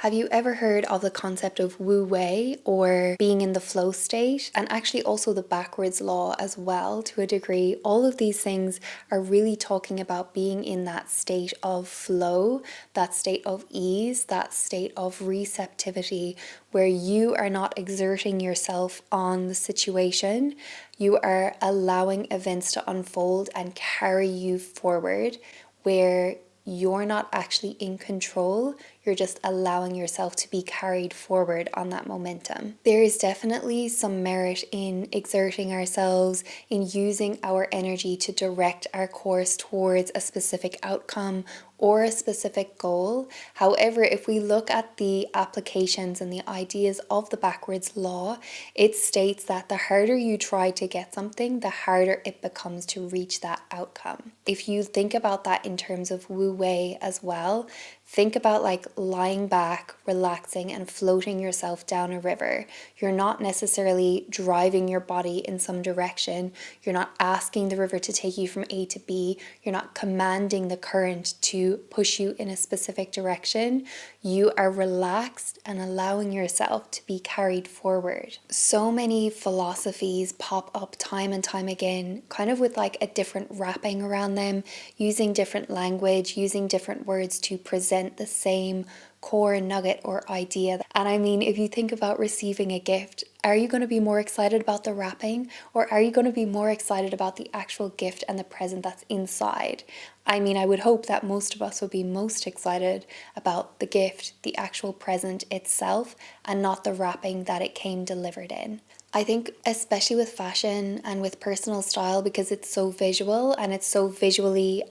Have you ever heard of the concept of Wu Wei or being in the flow state? And actually also the backwards law as well, to a degree. All of these things are really talking about being in that state of flow, that state of ease, that state of receptivity, where you are not exerting yourself on the situation. You are allowing events to unfold and carry you forward, where you're not actually in control, you're just allowing yourself to be carried forward on that momentum. There is definitely some merit in exerting ourselves, in using our energy to direct our course towards a specific outcome or a specific goal. However, if we look at the applications and the ideas of the backwards law, it states that the harder you try to get something, the harder it becomes to reach that outcome. If you think about that in terms of Wu Wei as well, think about like lying back, relaxing, and floating yourself down a river. You're not necessarily driving your body in some direction. You're not asking the river to take you from A to B. You're not commanding the current to push you in a specific direction. You are relaxed and allowing yourself to be carried forward. So many philosophies pop up time and time again, kind of with like a different wrapping around them, using different language, using different words to present the same core nugget or idea. And I mean, if you think about receiving a gift, are you going to be more excited about the wrapping, or are you going to be more excited about the actual gift and the present that's inside? I mean, I would hope that most of us would be most excited about the gift, the actual present itself, and not the wrapping that it came delivered in. I think especially with fashion and with personal style, because it's so visual and it's so visually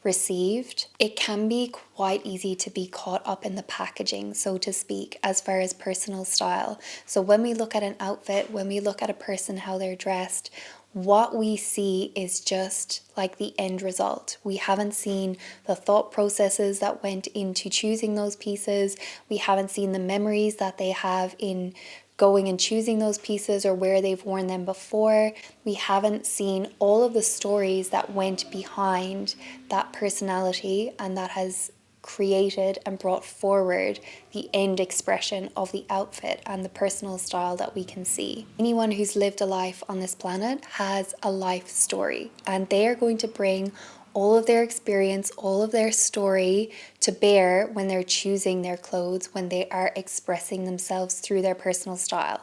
received, it can be quite easy to be caught up in the packaging, so to speak, as far as personal style. So when we look at an outfit, when we look at a person, how they're dressed, what we see is just like the end result. We haven't seen the thought processes that went into choosing those pieces. We haven't seen the memories that they have in going and choosing those pieces or where they've worn them before. We haven't seen all of the stories that went behind that personality and that has created and brought forward the end expression of the outfit and the personal style that we can see. Anyone who's lived a life on this planet has a life story, and they are going to bring all of their experience, all of their story to bear when they're choosing their clothes, when they are expressing themselves through their personal style.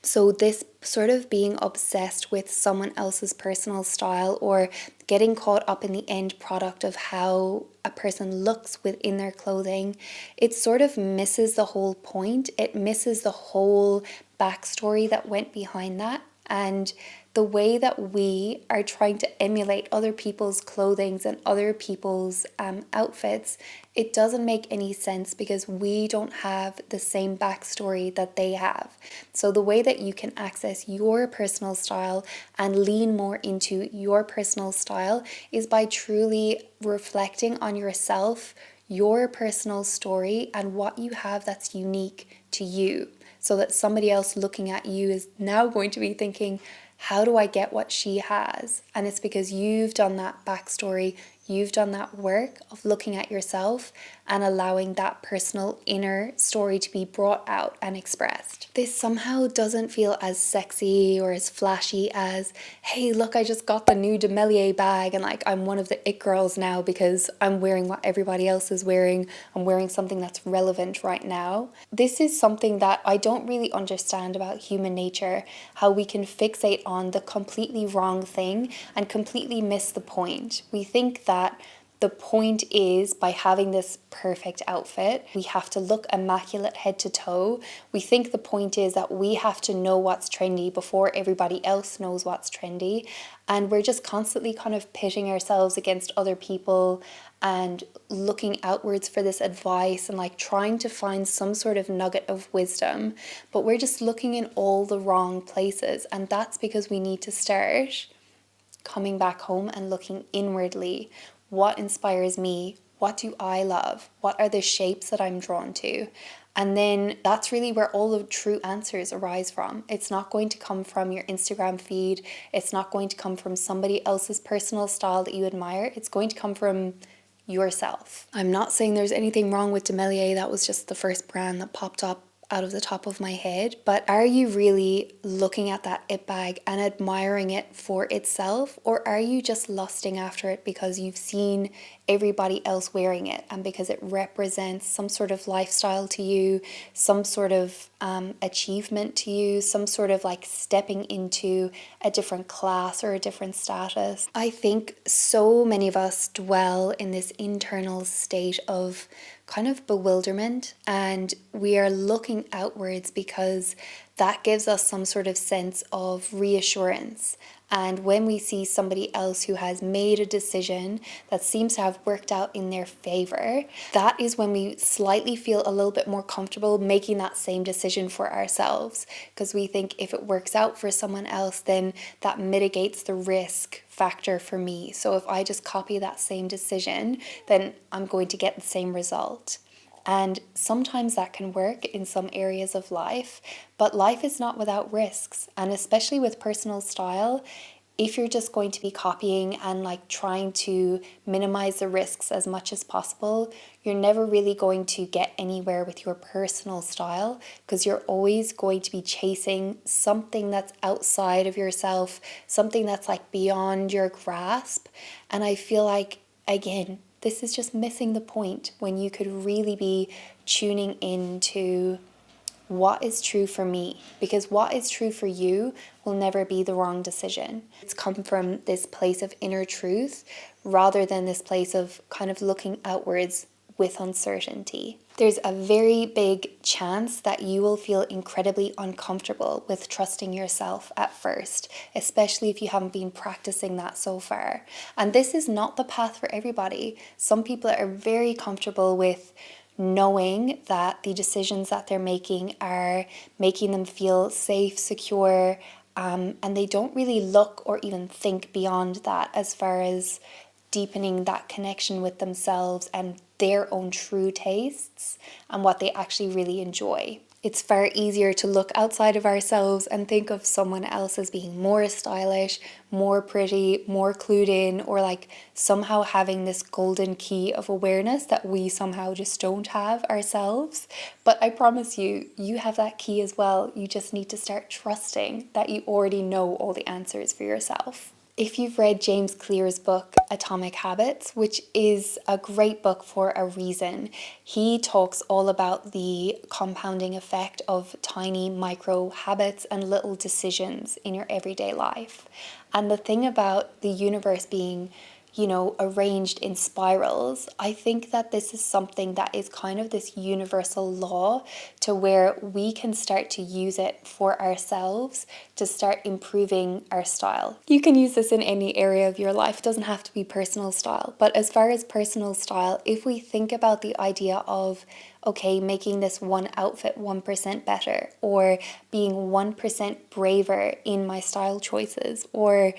So this sort of being obsessed with someone else's personal style, or getting caught up in the end product of how a person looks within their clothing, it sort of misses the whole point. It misses the whole backstory that went behind that. And the way that we are trying to emulate other people's clothing and other people's outfits, it doesn't make any sense, because we don't have the same backstory that they have. So the way that you can access your personal style and lean more into your personal style is by truly reflecting on yourself, your personal story, and what you have that's unique to you, so that somebody else looking at you is now going to be thinking, how do I get what she has? And it's because you've done that backstory, you've done that work of looking at yourself and allowing that personal inner story to be brought out and expressed. This somehow doesn't feel as sexy or as flashy as, hey, look, I just got the new Demelier bag and like I'm one of the it girls now because I'm wearing what everybody else is wearing. I'm wearing something that's relevant right now. This is something that I don't really understand about human nature, how we can fixate on the completely wrong thing and completely miss the point. We think that the point is, by having this perfect outfit, we have to look immaculate head to toe. We think the point is that we have to know what's trendy before everybody else knows what's trendy. And we're just constantly kind of pitting ourselves against other people and looking outwards for this advice and like trying to find some sort of nugget of wisdom. But we're just looking in all the wrong places. And that's because we need to start coming back home and looking inwardly. What inspires me? What do I love? What are the shapes that I'm drawn to? And then that's really where all the true answers arise from. It's not going to come from your Instagram feed. It's not going to come from somebody else's personal style that you admire. It's going to come from yourself. I'm not saying there's anything wrong with Demelier. That was just the first brand that popped up out of the top of my head. But are you really looking at that it bag and admiring it for itself, or are you just lusting after it because you've seen everybody else wearing it and because it represents some sort of lifestyle to you, some sort of achievement to you, some sort of like stepping into a different class or a different status? I think so many of us dwell in this internal state of kind of bewilderment, and we are looking outwards because that gives us some sort of sense of reassurance. And when we see somebody else who has made a decision that seems to have worked out in their favor, that is when we slightly feel a little bit more comfortable making that same decision for ourselves, because we think if it works out for someone else, then that mitigates the risk factor for me. So if I just copy that same decision, then I'm going to get the same result. And sometimes that can work in some areas of life, but life is not without risks. And especially with personal style, if you're just going to be copying and like trying to minimize the risks as much as possible, you're never really going to get anywhere with your personal style, because you're always going to be chasing something that's outside of yourself, something that's like beyond your grasp. And I feel like, again, this is just missing the point when you could really be tuning into what is true for me, because what is true for you will never be the wrong decision. It's come from this place of inner truth rather than this place of kind of looking outwards with uncertainty. There's a very big chance that you will feel incredibly uncomfortable with trusting yourself at first, especially if you haven't been practicing that so far. And this is not the path for everybody. Some people are very comfortable with knowing that the decisions that they're making are making them feel safe, secure, and they don't really look or even think beyond that as far as deepening that connection with themselves and their own true tastes and what they actually really enjoy. It's far easier to look outside of ourselves and think of someone else as being more stylish, more pretty, more clued in, or like somehow having this golden key of awareness that we somehow just don't have ourselves. But I promise you, you have that key as well. You just need to start trusting that you already know all the answers for yourself. If you've read James Clear's book, Atomic Habits, which is a great book for a reason, he talks all about the compounding effect of tiny micro habits and little decisions in your everyday life. And the thing about the universe being, arranged in spirals, I think that this is something that is kind of this universal law to where we can start to use it for ourselves to start improving our style. You can use this in any area of your life. It doesn't have to be personal style. But as far as personal style, if we think about the idea of, okay, making this one outfit 1% better, or being 1% braver in my style choices, or,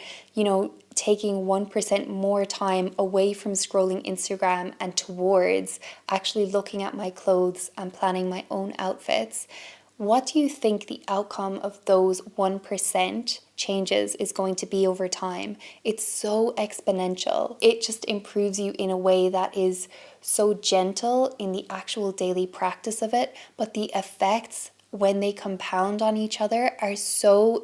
taking 1% more time away from scrolling Instagram and towards actually looking at my clothes and planning my own outfits, what do you think the outcome of those 1% changes is going to be over time? It's so exponential. It just improves you in a way that is so gentle in the actual daily practice of it, but the effects when they compound on each other are so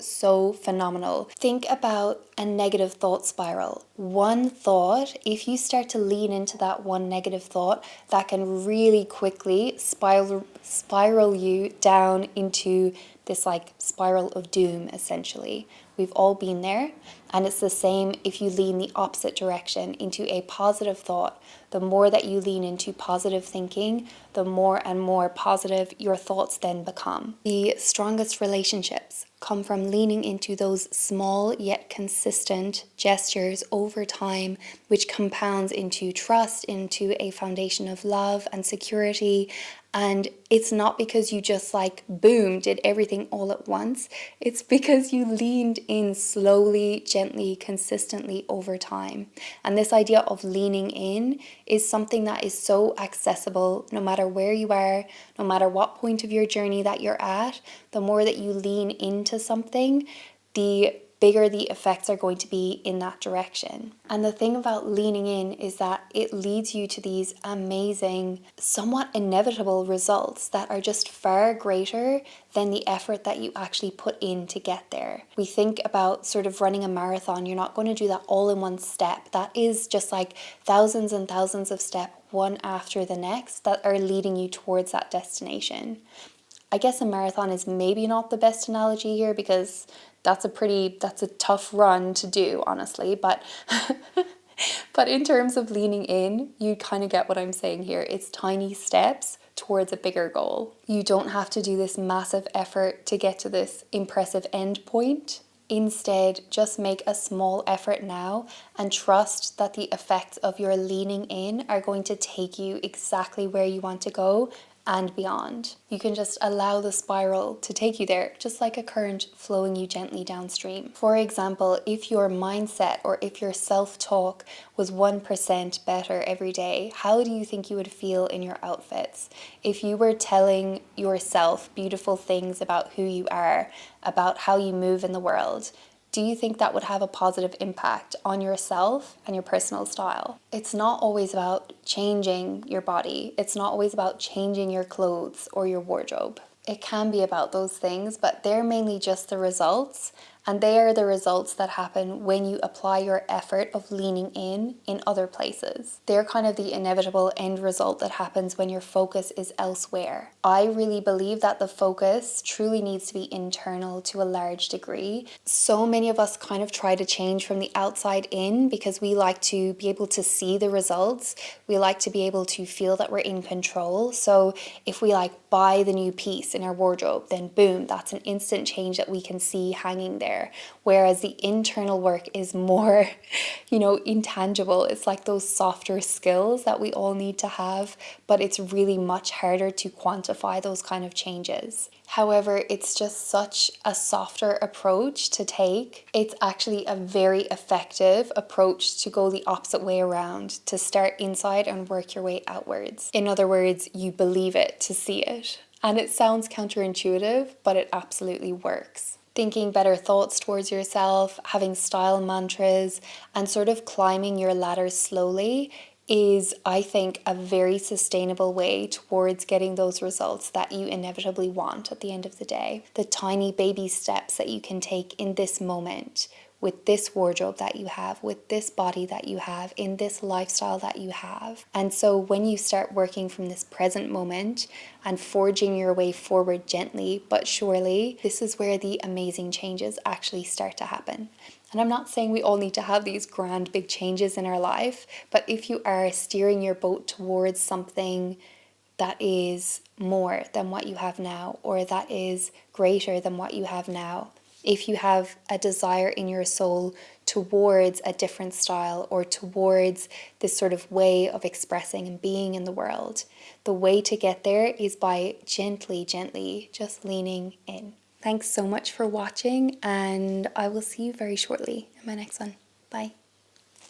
phenomenal. Think about a negative thought spiral. One thought, if you start to lean into that one negative thought, that can really quickly spiral you down into this like spiral of doom, essentially. We've all been there. And it's the same if you lean the opposite direction into a positive thought. The more that you lean into positive thinking, the more and more positive your thoughts then become. The strongest relationships come from leaning into those small yet consistent gestures over time, which compounds into trust, into a foundation of love and security. And it's not because you just like, boom, did everything all at once. It's because you leaned in slowly, gently, consistently over time. And this idea of leaning in is something that is so accessible no matter where you are, no matter what point of your journey that you're at. The more that you lean into something, the bigger the effects are going to be in that direction. And the thing about leaning in is that it leads you to these amazing, somewhat inevitable results that are just far greater than the effort that you actually put in to get there. We think about sort of running a marathon, you're not going to do that all in one step. That is just like thousands and thousands of steps, one after the next, that are leading you towards that destination. I guess a marathon is maybe not the best analogy here because that's a tough run to do, honestly, but but in terms of leaning in, you kind of get what I'm saying here. It's tiny steps towards a bigger goal. You don't have to do this massive effort to get to this impressive end point. Instead, just make a small effort now and trust that the effects of your leaning in are going to take you exactly where you want to go and beyond. You can just allow the spiral to take you there, just like a current flowing you gently downstream. For example, if your mindset or if your self-talk was 1% better every day, how do you think you would feel in your outfits? If you were telling yourself beautiful things about who you are, about how you move in the world, do you think that would have a positive impact on yourself and your personal style? It's not always about changing your body. It's not always about changing your clothes or your wardrobe. It can be about those things, but they're mainly just the results. And they are the results that happen when you apply your effort of leaning in other places. They're kind of the inevitable end result that happens when your focus is elsewhere. I really believe that the focus truly needs to be internal to a large degree. So many of us kind of try to change from the outside in because we like to be able to see the results. We like to be able to feel that we're in control. So if we like buy the new piece in our wardrobe, then boom, that's an instant change that we can see hanging there. Whereas the internal work is more, intangible. It's like those softer skills that we all need to have, but it's really much harder to quantify those kind of changes. However, it's just such a softer approach to take. It's actually a very effective approach to go the opposite way around, to start inside and work your way outwards. In other words, you believe it to see it. And it sounds counterintuitive, but it absolutely works. Thinking better thoughts towards yourself, having style mantras, and sort of climbing your ladder slowly is, I think, a very sustainable way towards getting those results that you inevitably want at the end of the day. The tiny baby steps that you can take in this moment, with this wardrobe that you have, with this body that you have, in this lifestyle that you have. And so when you start working from this present moment and forging your way forward gently but surely, this is where the amazing changes actually start to happen. And I'm not saying we all need to have these grand big changes in our life, but if you are steering your boat towards something that is more than what you have now, or that is greater than what you have now, if you have a desire in your soul towards a different style or towards this sort of way of expressing and being in the world, the way to get there is by gently just leaning in. Thanks so much for watching, and I will see you very shortly in my next one. Bye.